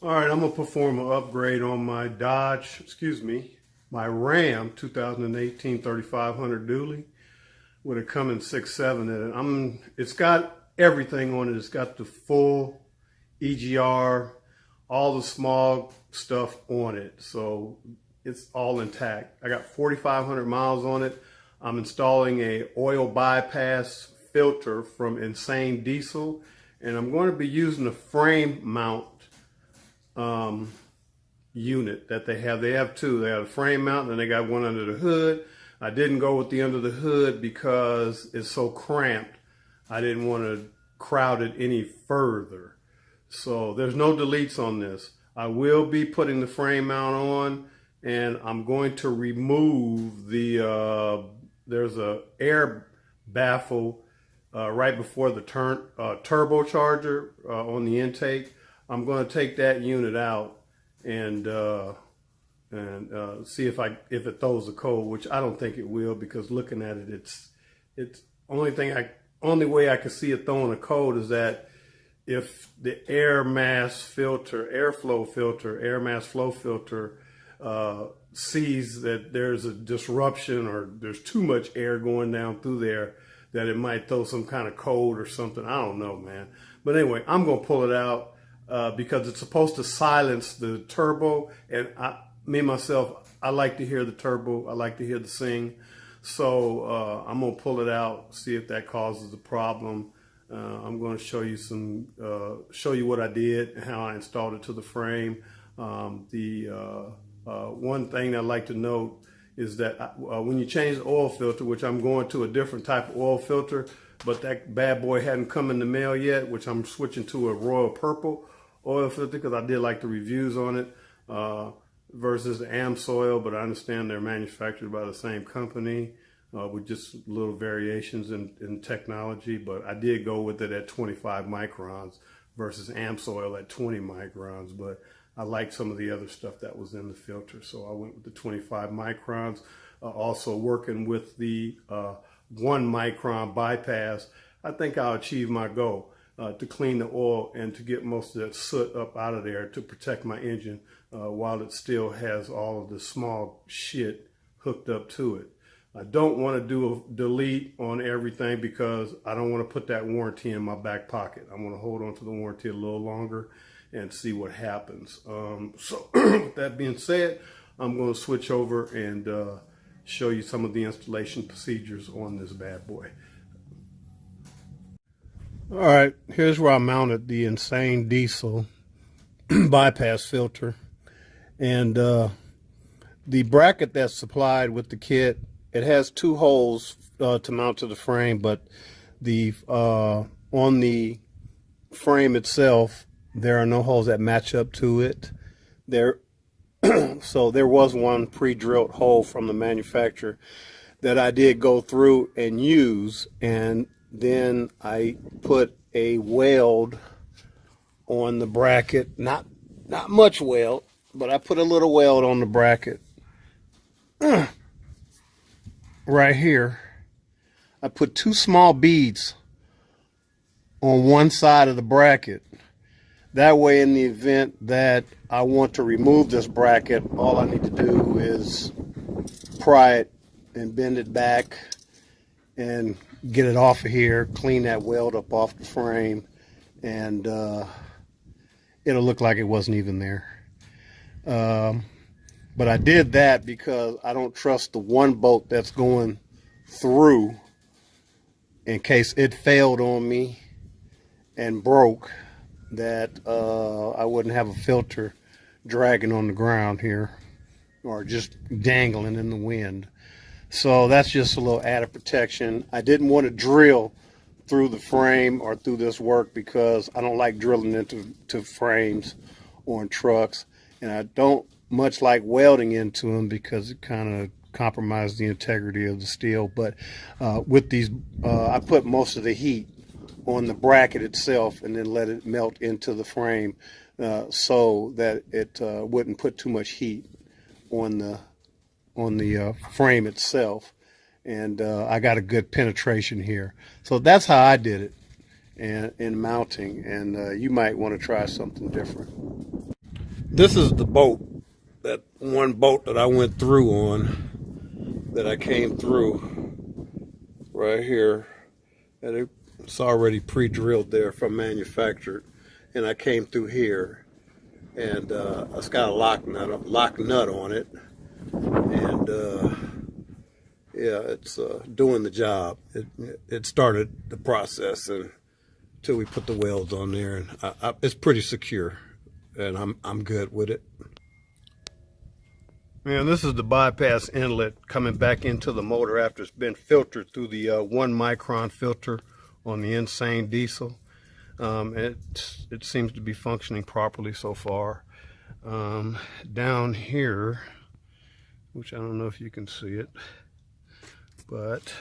All right, I'm gonna perform an upgrade on my my Ram 2018 3500 dually with a Cummins 6.7 in it. It's got everything on it. It's got the full EGR, all the small stuff on it. So it's all intact. I got 4,500 miles on it. I'm installing a oil bypass filter from InsaneDiesel, and I'm going to be using a frame mount unit that they have. They have two. They have a frame mount and they got one under the hood. I didn't go with the under the hood because it's so cramped. I didn't want to crowd it any further. So there's no deletes on this. I will be putting the frame mount on, and I'm going to remove the, there's a air baffle right before the turbocharger on the intake. I'm going to take that unit out and see if it throws a code, which I don't think it will, because looking at it, it's only way I can see it throwing a code is that if the air mass flow filter sees that there's a disruption or there's too much air going down through there, that it might throw some kind of code or something. I don't know, man. But anyway, I'm going to pull it out. Because it's supposed to silence the turbo, and myself, I like to hear the turbo. I like to hear the sing. So I'm gonna pull it out, see if that causes a problem. I'm going to show you what I did and how I installed it to the frame. One thing I'd like to note is that when you change the oil filter, which I'm going to a different type of oil filter, but that bad boy hadn't come in the mail yet, which I'm switching to a royal purple oil filter because I did like the reviews on it versus the AmSoil, but I understand they're manufactured by the same company with just little variations in technology. But I did go with it at 25 microns versus AmSoil at 20 microns. But I liked some of the other stuff that was in the filter, so I went with the 25 microns. Also working with the 1 micron bypass, I think I'll achieve my goal. To clean the oil and to get most of that soot up out of there to protect my engine while it still has all of the small shit hooked up to it. I don't want to do a delete on everything because I don't want to put that warranty in my back pocket. I want to hold on to the warranty a little longer and see what happens. So with that being said, I'm going to switch over and show you some of the installation procedures on this bad boy. All right, here's where I mounted the InsaneDiesel bypass filter. And the bracket that's supplied with the kit, it has 2 holes to mount to the frame, but the on the frame itself, there are no holes that match up to it. So there was one pre-drilled hole from the manufacturer that I did go through and use, and then I put a weld on the bracket, not much weld, but I put a little weld on the bracket right here. I put 2 small beads on one side of the bracket. That way, in the event that I want to remove this bracket, all I need to do is pry it and bend it back and get it off of here, clean that weld up off the frame, and it'll look like it wasn't even there. But I did that because I don't trust the one bolt that's going through in case it failed on me and broke, that I wouldn't have a filter dragging on the ground here or just dangling in the wind. So that's just a little added protection. I didn't want to drill through the frame or through this work because I don't like drilling into frames on trucks, and I don't much like welding into them because it kind of compromises the integrity of the steel. But with these, I put most of the heat on the bracket itself and then let it melt into the frame so that it wouldn't put too much heat on the frame itself, and I got a good penetration here. So that's how I did it in mounting, and you might want to try something different. This is the boat, that one boat that I went through on, that I came through right here, and it's already pre-drilled there from manufactured, and I came through here, and it's got a lock nut on it, and yeah, it's doing the job. It started the process until we put the welds on there, and it's pretty secure, and I'm good with it. Man, this is the bypass inlet coming back into the motor after it's been filtered through the 1 micron filter on the InsaneDiesel. It seems to be functioning properly so far. Down here, which I don't know if you can see it, but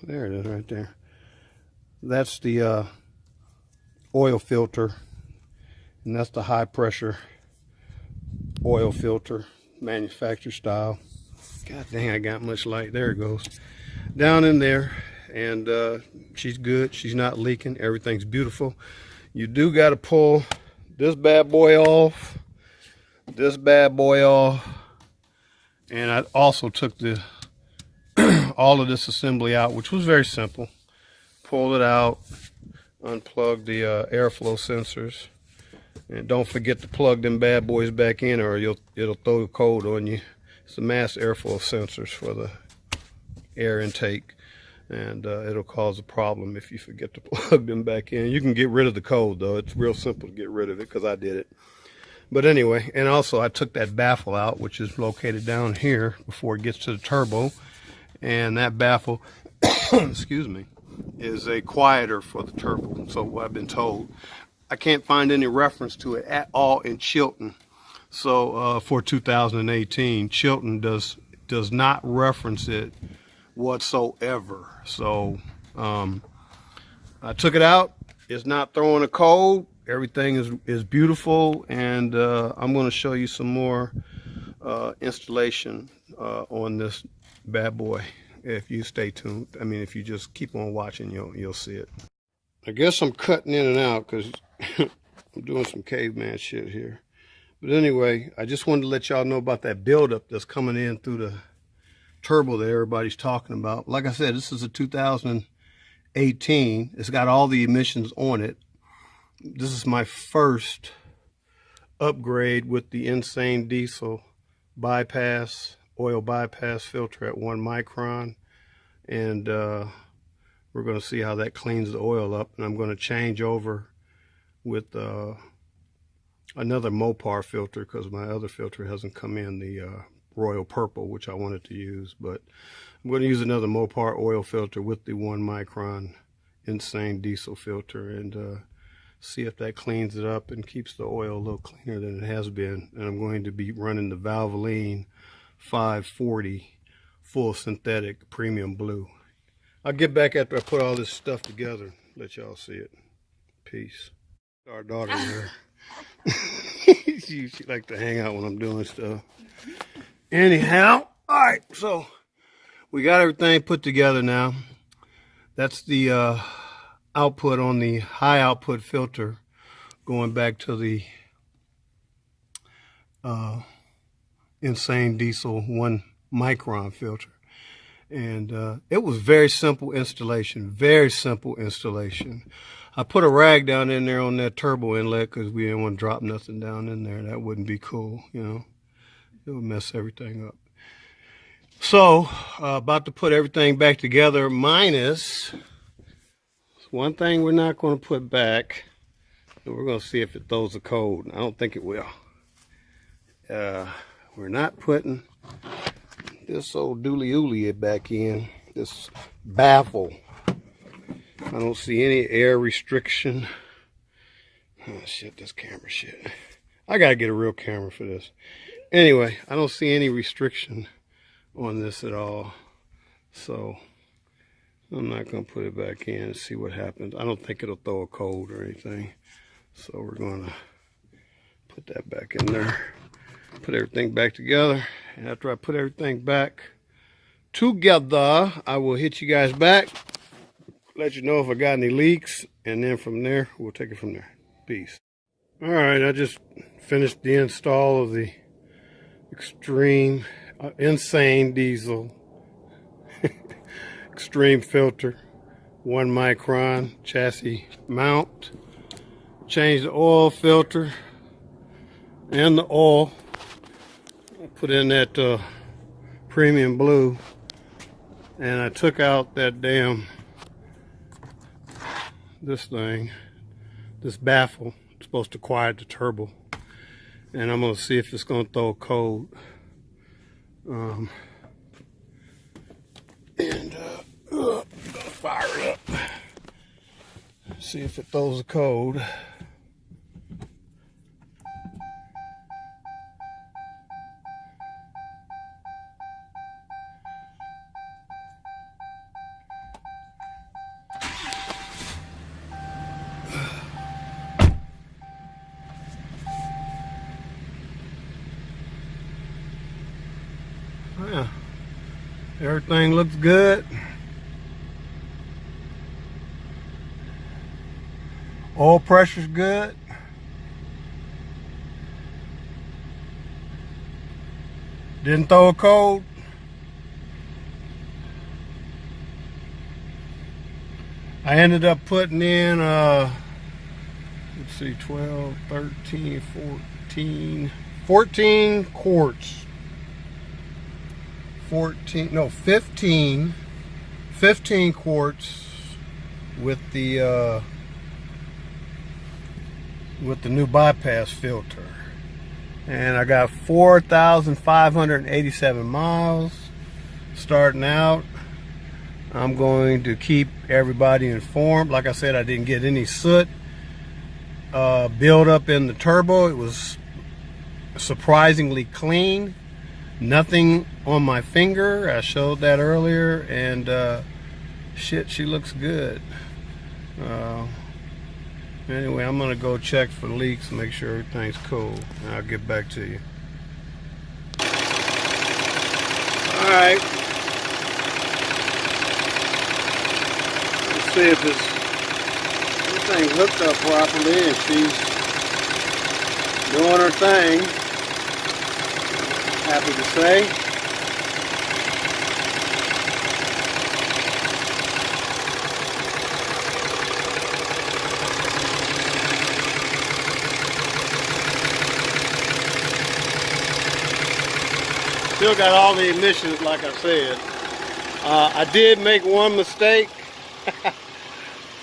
there it is right there. That's the oil filter, and that's the high pressure oil filter, manufacturer style. God dang, I got much light. There it goes. Down in there, and she's good. She's not leaking. Everything's beautiful. You do got to pull this bad boy off, this bad boy off, and I also took the all of this assembly out, which was very simple. Pull it out, unplug the airflow sensors, and don't forget to plug them bad boys back in, or it'll throw a code on you. It's the mass airflow sensors for the air intake, and it'll cause a problem if you forget to plug them back in. You can get rid of the code though. It's real simple to get rid of it because I did it. But anyway, and also I took that baffle out, which is located down here before it gets to the turbo, and that baffle excuse me, is a quieter for the turbo, so I've been told. I can't find any reference to it at all in Chilton. So for 2018, Chilton does not reference it whatsoever. So I took it out. It's not throwing a code. Everything is beautiful, and I'm going to show you some more installation on this bad boy. If you stay tuned, I mean, if you just keep on watching, you'll see it. I guess I'm cutting in and out because I'm doing some caveman shit here. But anyway, I just wanted to let y'all know about that buildup that's coming in through the turbo that everybody's talking about. Like I said, this is a 2018. It's got all the emissions on it. This is my first upgrade with the InsaneDiesel bypass, oil bypass filter at 1 micron, and we're going to see how that cleans the oil up. And I'm going to change over with another Mopar filter because my other filter hasn't come in, the royal purple, which I wanted to use. But I'm going to use another Mopar oil filter with the 1 micron InsaneDiesel filter, and see if that cleans it up and keeps the oil a little cleaner than it has been. And I'm going to be running the Valvoline 540 full synthetic premium blue. I'll get back after I put all this stuff together, let y'all see it. Peace. Our daughter here. she likes to hang out when I'm doing stuff. Anyhow, all right, so we got everything put together now. That's the output on the high output filter going back to the InsaneDiesel 1 micron filter. And it was very simple installation, very simple installation. I put a rag down in there on that turbo inlet because we didn't want to drop nothing down in there. That wouldn't be cool, you know. It would mess everything up. So, about to put everything back together, minus one thing we're not going to put back, and we're going to see if it throws a code. I don't think it will. We're not putting this old dooley-ooly back in, this baffle. I don't see any air restriction. Oh shit, this camera shit. I gotta get a real camera for this. Anyway, I don't see any restriction on this at all. So I'm not gonna put it back in and see what happens. I don't think it'll throw a code or anything. So we're gonna put that back in there. Put everything back together. And after I put everything back together, I will hit you guys back. let you know if I got any leaks, and then from there, we'll take it from there. Peace. All right, I just finished the install of the Extreme InsaneDiesel Extreme filter, 1 micron chassis mount. Changed the oil filter and the oil. I put in that premium blue, and I took out that damn this baffle. It's supposed to quiet the turbo, and I'm gonna see if it's gonna throw a code. Fire it up. See if it throws a code. Yeah, everything looks good. Oil pressure's good. Didn't throw a code. I ended up putting in let's see, 12, 13, 14 quarts. 15 quarts with the new bypass filter, and I got 4,587 miles starting out. I'm going to keep everybody informed. Like I said, I didn't get any soot build up in the turbo. It was surprisingly clean. Nothing on my finger. I showed that earlier, and shit, she looks good. Anyway, I'm gonna go check for leaks and make sure everything's cool, and I'll get back to you. All right. Let's see if everything's hooked up properly and she's doing her thing. Happy to say. Still got all the emissions, like I said. I did make one mistake.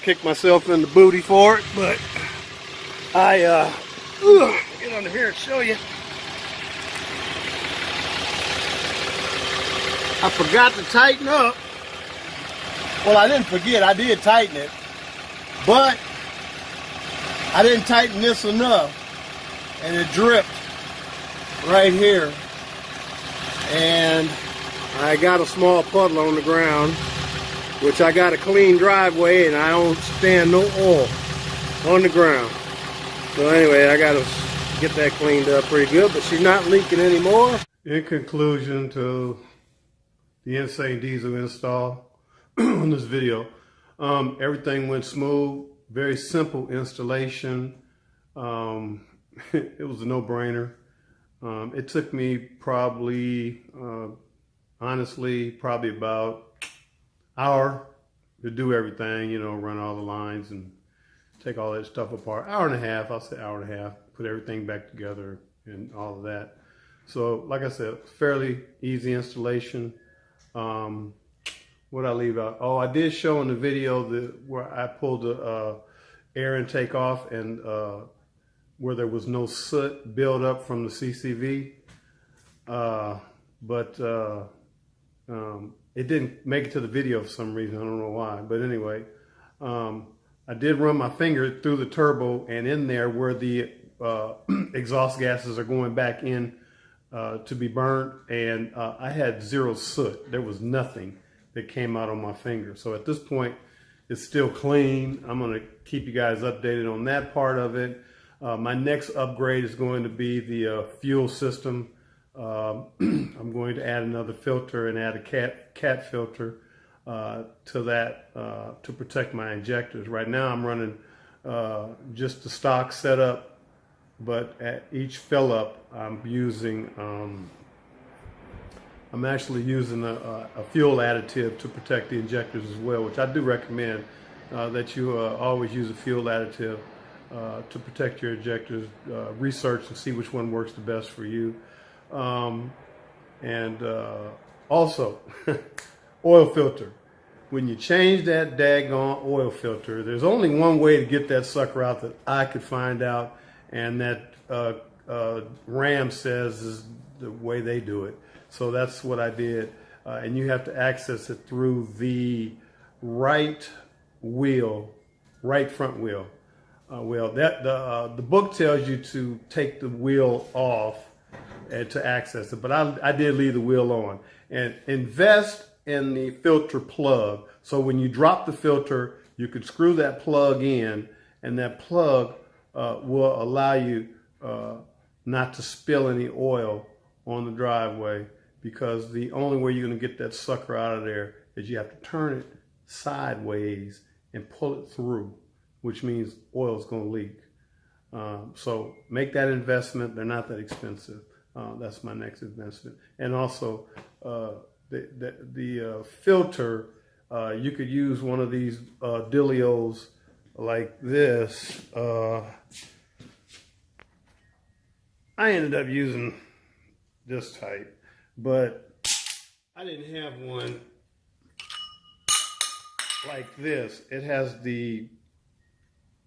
Kicked myself in the booty for it, but I get under here and show you. I forgot to tighten up. Well, I didn't forget, I did tighten it, but I didn't tighten this enough, and it dripped right here. And I got a small puddle on the ground, which I got a clean driveway, and I don't stand no oil on the ground. So anyway, I gotta get that cleaned up pretty good, but she's not leaking anymore. In conclusion to the InsaneDiesel install on this video, everything went smooth, very simple installation. It was a no-brainer. It took me probably, honestly, probably about an hour to do everything, you know, run all the lines and take all that stuff apart. Hour and a half, I'll say hour and a half, put everything back together and all of that. So, like I said, fairly easy installation. What I leave out? Oh, I did show in the video where I pulled the air intake off, and where there was no soot build up from the CCV, but it didn't make it to the video for some reason. I don't know why, but anyway, I did run my finger through the turbo and in there where the exhaust gases are going back in to be burnt, and I had zero soot. There was nothing that came out on my finger. So at this point, it's still clean. I'm gonna keep you guys updated on that part of it. My next upgrade is going to be the fuel system. I'm going to add another filter and add a cat filter. to that to protect my injectors. Right now I'm running just the stock setup, but at each fill up I'm actually using a fuel additive to protect the injectors as well, which I do recommend that you always use a fuel additive to protect your injectors. Research and see which one works the best for you. And also, oil filter. When you change that daggone oil filter, there's only one way to get that sucker out that I could find out, and that Ram says is the way they do it. So that's what I did. And you have to access it through the right front wheel. The book tells you to take the wheel off and to access it, but I did leave the wheel on. And invest in the filter plug. So when you drop the filter, you could screw that plug in, and that plug will allow you not to spill any oil on the driveway, because the only way you're going to get that sucker out of there is you have to turn it sideways and pull it through, which means oil is going to leak. So make that investment. They're not that expensive. That's my next investment. And also the filter, you could use one of these Dilios like this. I ended up using this type, but I didn't have one like this. It has the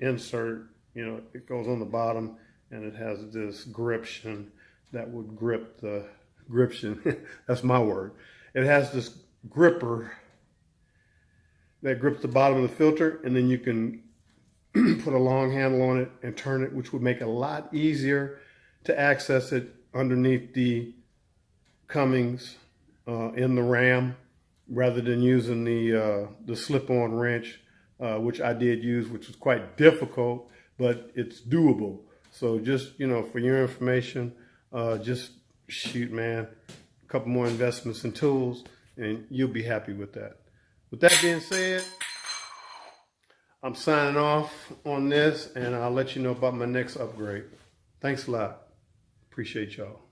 insert, it goes on the bottom, and it has this gription that would grip the gription. That's my word. It has this gripper that grips the bottom of the filter, and then you can put a long handle on it and turn it, which would make it a lot easier to access it underneath the Cummins in the Ram, rather than using the slip-on wrench, which I did use, which was quite difficult, but it's doable. So just, for your information, just shoot, man, a couple more investments and tools, and you'll be happy with that. With that being said, I'm signing off on this, and I'll let you know about my next upgrade. Thanks a lot. Appreciate y'all.